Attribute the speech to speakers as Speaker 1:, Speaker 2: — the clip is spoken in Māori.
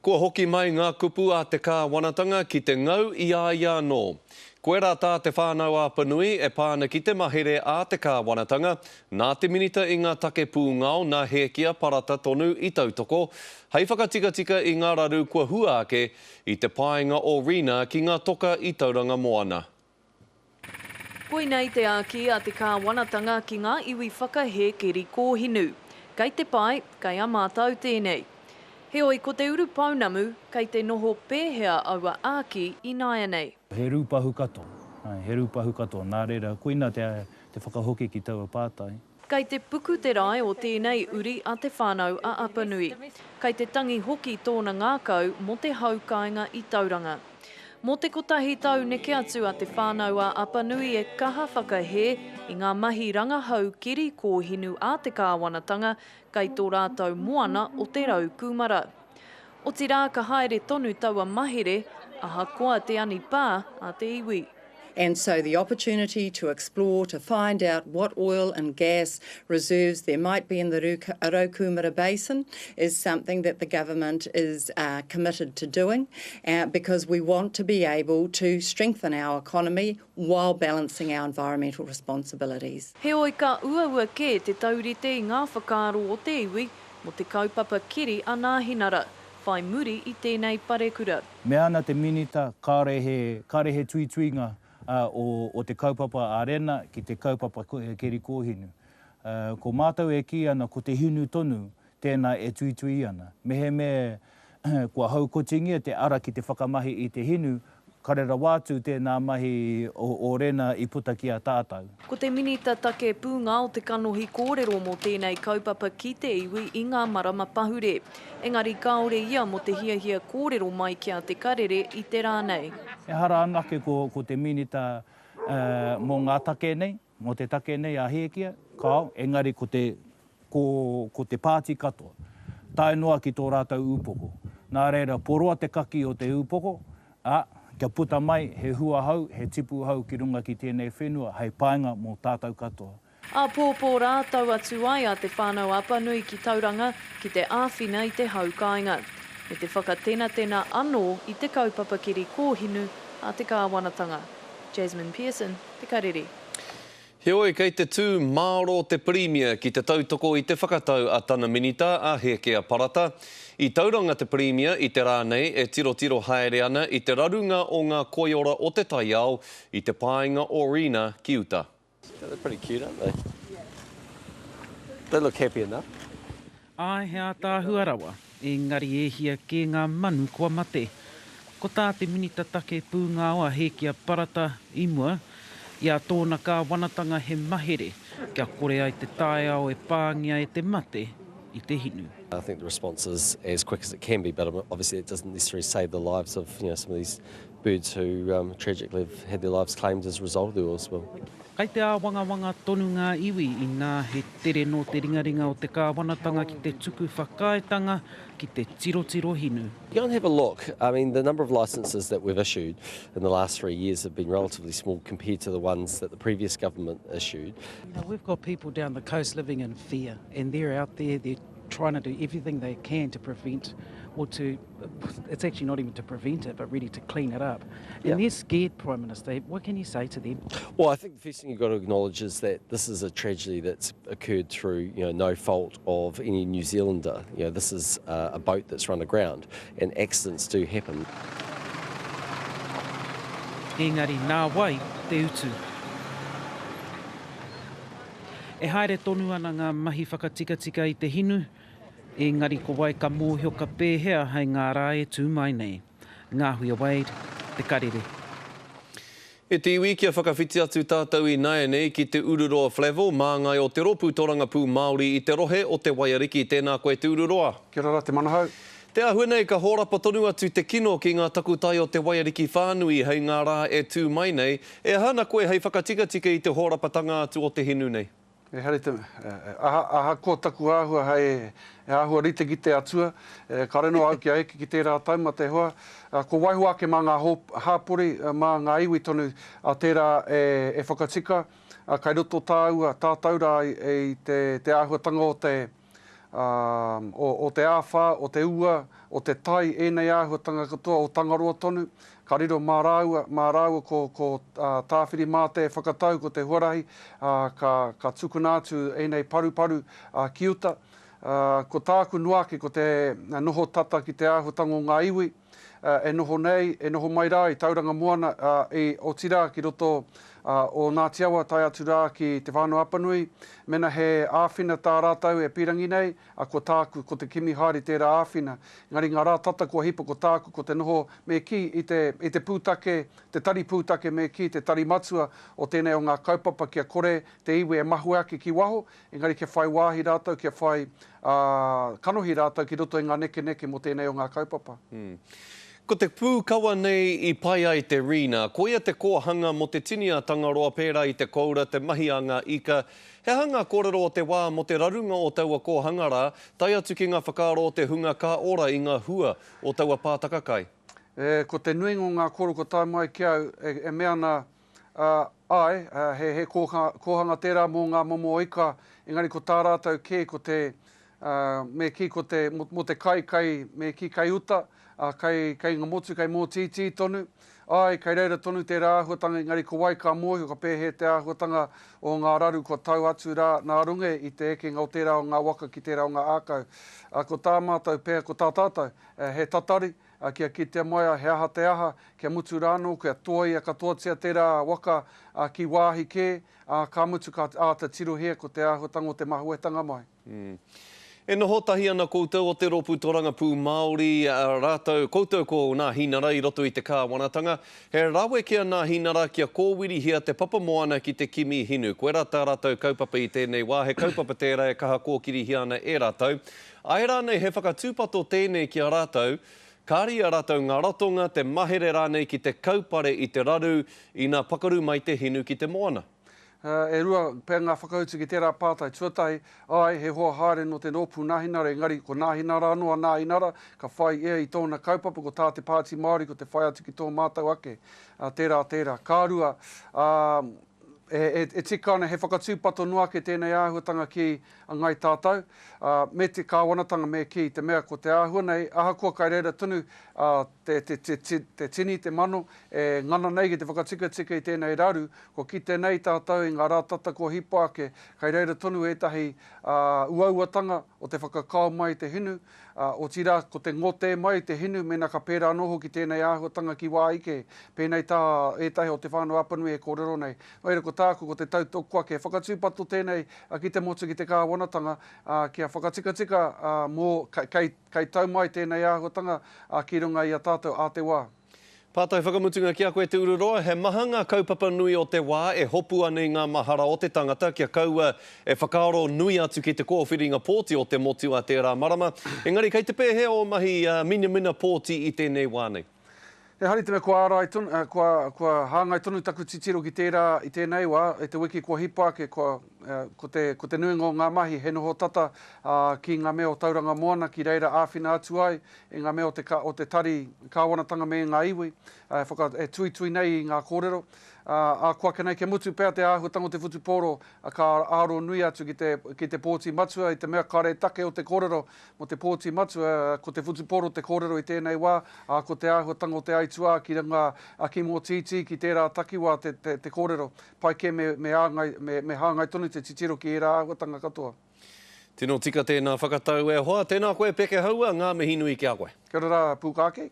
Speaker 1: Kua hoki mai ngā kupu a te kāwanatanga ki te ngau i a ia no. Koe rā tā te whānau a Panui e pāna ki te mahere a te kāwanatanga, nā te minita i ngā take pūngao nā hekia parata tonu i tautoko, hei whakatika i ngā raru kua hua ake i te paenga o Rina ki ngā toka i Tauranga Moana.
Speaker 2: Koinei te āki a te kāwanatanga ki ngā iwi whakahe keri kōhinu. Kei te pai, kei a mātau tēnei. Heoi, ko te uru paunamu, kei te noho pēhea aua āki i nāia nei.
Speaker 3: He rūpahu kato. He rūpahu kato. Nā reira, koina te whakahoki ki taua pātai.
Speaker 2: Kei te puku te rai o tēnei uri a te whānau a Apanui. Kei te tangi hoki tōna ngākau mo te haukainga i Tauranga. Mō te kotahi tau neke atu a te whānau a Apanui e kaha whakahe i ngā mahi rangahau keri kōhinu a te kāwanatanga kei tō rātou moana o te rau kumara. O te rā ka haere tonu taua mahere, aha koa te ani pā a te iwi.
Speaker 4: And so the opportunity to explore, to find out what oil and gas reserves there might be in the Raukumara Basin is something that the government is committed to doing because we want to be able to strengthen our economy while balancing our environmental responsibilities.
Speaker 2: Heoi ka ua ke te taurite i ngā whakaaro o te iwi mo te kaupapa kiri a Ngāhinara, whai muri i tēnei parekura.
Speaker 3: Me ana te minita karehe tuituinga o te kaupapa arena ki te kaupapa keri kōhinu. Ko mātou e ki ana ko te hinu tonu, tēnā e tuitui ana. Mehe me kua haukotingia te ara ki te whakamahi i te hinu, karera wātu tēnā mahi o rena i puta ki a tātou.
Speaker 2: Ko te minita take pūngā o te kanohi kōrero mo tēnei kaupapa ki te iwi i ngā marama pahure. Engari kaore ia mo te hiahia kōrero mai kia te karere i te rānei.
Speaker 3: E hara anake ko te minita mō ngā take nei, mo te take nei a hekia, kao, engari ko te pāti katoa. Tae noa ki tō rātou upoko. Nā reira, poroa te kaki o te upoko, kia puta mai, he hua hau, he tipu hau ki runga ki tēnei whenua, hei paenga mō tātou katoa.
Speaker 2: A pōpō rātau atu ai a te whānau Apanui ki Tauranga ki te āwhina i te haukainga. Me te whakatena anō i te kaupapa kiri kōhinu a te kāwanatanga. Jasmine Pearson, te karere.
Speaker 1: Heoi, kei te tū māro te Premier ki te tautoko i te whakatau a tana minita a Hekea Parata. I Tauranga te Premier i te rānei e tiro haere ana i te rarunga o ngā koiora o te taiao i te paenga o Rina ki uta.
Speaker 5: They're pretty cute, aren't they? They look happy enough.
Speaker 6: Ai hea tā huarawa, engari e hia ke ngā manu kua mate. Ko tā te minita take pūngā o a Hekea Parata i mua, ia tōna kāwanatanga he mahere, kia kore ai te taiao e pāngia e te mate i te hinu.
Speaker 5: I think the response is as quick as it can be, but obviously it doesn't necessarily save the lives of some of these birds who tragically have had their lives claimed as a result of the oil spill.
Speaker 6: Kei te wanga tonu ngā iwi i nā he tere no te ringaringa o te kāwanatanga ki te tuku whakaetanga ki te tiro hinu.
Speaker 5: Go and have a look. I mean, the number of licences that we've issued in the last 3 years have been relatively small compared to the ones that the previous government issued.
Speaker 6: We've got people down the coast living in fear, and they're out there, they're trying to do everything they can to prevent, it's actually not even to prevent it, but really to clean it up. And they're scared, Prime Minister. What can you say to them?
Speaker 5: Well, I think the first thing you've got to acknowledge is that this is a tragedy that's occurred through no fault of any New Zealander. This is a boat that's run aground, and accidents do happen.
Speaker 6: Engari, nā wai te utu. E haere tonu ana ngā mahi whakatika i te hinu, engari ko wai ka mōhioka pēhea hei ngā rā e tū mai nei. Ngā hui Wade, te karere.
Speaker 1: E te iwi kia whakawhiti atu tātou i nāia nei ki te ururoa Flavel, mā ngai o te ropu Torangapū Māori i te rohe o te Waiariki. Tēnā koe te ururoa.
Speaker 7: Kia ora, te manahau.
Speaker 1: Te ahua nei ka hōrapa tonu atu te kino ki ngā takutai o te Waiariki whānui hei ngā rā e tū mai nei. E hana koe hei whakatika i te hōrapatanga atu o te hinu nei.
Speaker 7: E hari te aha ko taku āhua hei āhua rite ki te atua, ka reno au ki aeke ki tērā tauma te hoa. Ko waiho ake mā ngā hāpori, mā ngā iwi tonu a tērā e whakatika, kai roto tāua, tātaura i te āhuatanga o te āwha, o te ua, o te tai, enei āhuatanga katoa o tangaroa tonu. Ka riro mā rāua ko tāwhiri mā te whakatau, ko te huarahi, ka tukuna atu enei paru ki uta. Ko tāku nuake, ko te noho tata ki te āhuatanga o ngā iwi, e noho nei, e noho mai rā i tauranga moana o tira ki roto o Ngāti Awa tai atu rā ki te whānau Apanui. Mena he āwhina tā rātau e pirangi nei, ko tāku, ko te kimi haere tērā āwhina. Ngari ngā rā tata kua hipa ko tāku, ko te noho me ki i te pūtake, te tari pūtake me ki, te tari matua o tēnei o ngā kaupapa kia kore, te iwi e mahu ake ki waho, engari kia whai wāhi rātau, kia whai kanohi rātau ki roto i ngā neke mo tēnei o ngā kaupapa.
Speaker 1: Ko te pūkawa nei i pai ai te rina, ko ia te kōhanga mo te tinia tangaroa pērā i te koura, te mahi a ngā ika. He hanga kōrero o te wā mo te rarunga o taua kōhanga rā, tai atu ki ngā whakaaro o te hunga ka ora i ngā hua o taua pātaka kai.
Speaker 7: Ko te nuingo ngā koro ko tai mai ki au, e mea na he kōhanga tērā mō ngā momo oika, engari ko tā rātau ke ko te me ki ko te mo te kai me ki kai uta, kai ngā motu, kai mō titi tonu. Kai reira tonu tērā āhuatanga, engari ko wai ka mōhi, ka pēhe te āhuatanga o ngā raru ko tau atu rā nā runge i te ekenga o tērā o ngā waka ki tērā o ngā ākau. Ko tā mātou pēha, ko tā tātou, he tatari, kia kitea mai he aha te aha, kia mutu rāno, kia toia katoatia tērā waka ki wāhi ke, ka mutu ka āta tirohia ko te āhuatanga o te mahuetanga mai.
Speaker 1: E noho tahi ana koutou o te ropu toranga pū Māori, rātou koutou ko ngā hinara i roto i te kāwanatanga. He rawe kia ngā hinara kia kōwiri hia te papa moana ki te kimi hinu. Koe rā tā rātou kaupapa i tēnei wā, he kaupapa tērā e kaha kōkiri hia ana e rātou. Ai rānei he whakatūpato tēnei ki a rātou, kāri a rātou ngā ratonga, te mahere rānei ki te kaupare i te raru, i ngā pakaru mai te hinu ki te moana.
Speaker 7: E rua pēr ngā whakautu ki tērā pātai tuatai, he hoa haere no te rōpū nāhinara, engari ko nāhinara anō nāhinara, ka whai i tōna kaupapa, ko tā te pāti Māori, ko te whai atu ki tō mātau ake, tērā. Kārua, e tika ana he whakatūpato nuake tēnei āhuatanga ki ngai tātou, me te kāwanatanga me ki te mea ko te āhua nei, ahakoa kai reira tonu te tini, te mano, e ngana nei ki te whakatika i tēnei raru, ko ki tēnei tātou i ngā rātata ko hipa ake, kai reira tonu etahi uauatanga o te whakakao mai te hinu, o tira ko te ngote mai te hinu, mena ka pērā noho ki tēnei āhuatanga ki wā ike, pēnei tā etahi o te whānau Apanui e kōrero nei. Oira ko tāku ko te tautokua ke whakatūpato tēnei ki te motu ki te kāwanatanga, kia whakatika mō kai tau mai tēnei āhuatanga ki runga i a tātou a te wā.
Speaker 1: Pātai whakamutunga ki a koe te ururoa, he mahanga kaupapa nui o te wā e hopu ane ngā mahara o te tangata kia kaua e whakaaro nui atu ki te kōwhiringa pōti o te motu a tērā marama. Engari, kei te pēhe o mahi mina pōti i tēnei wānei.
Speaker 7: He hari te mea kua ārai tonu, kua hāngai tonu taku titiro ki i tēnei wā, e te wiki kua hipa ake, ko te nuinga o ngā mahi, he noho tata ki ngā mea o tauranga moana, ki reira āwhina atu ai, e ngā mea o te tari kāwanatanga me ngā iwi, e tui nei i ngā kōrero. Kua kenei ke mutu pēr te āhuatanga o te Futupōro, ka āro nui atu ki te pōti matua, i te mea kare take o te kōrero mo te pōti matua, ko te Futupōro te kōrero i tēnei wā, ko te āhuatanga o te aitua ki runga ki mō titi ki tērā takiwā te kōrero, pai ke me hāngai tonu te titiro ki era āhuatanga katoa.
Speaker 1: Tino tika tēnā whakatau e hoa, tēnā koe peke haua, ngā mihi nui ki a koe.
Speaker 7: Kia ora, Pūkākei.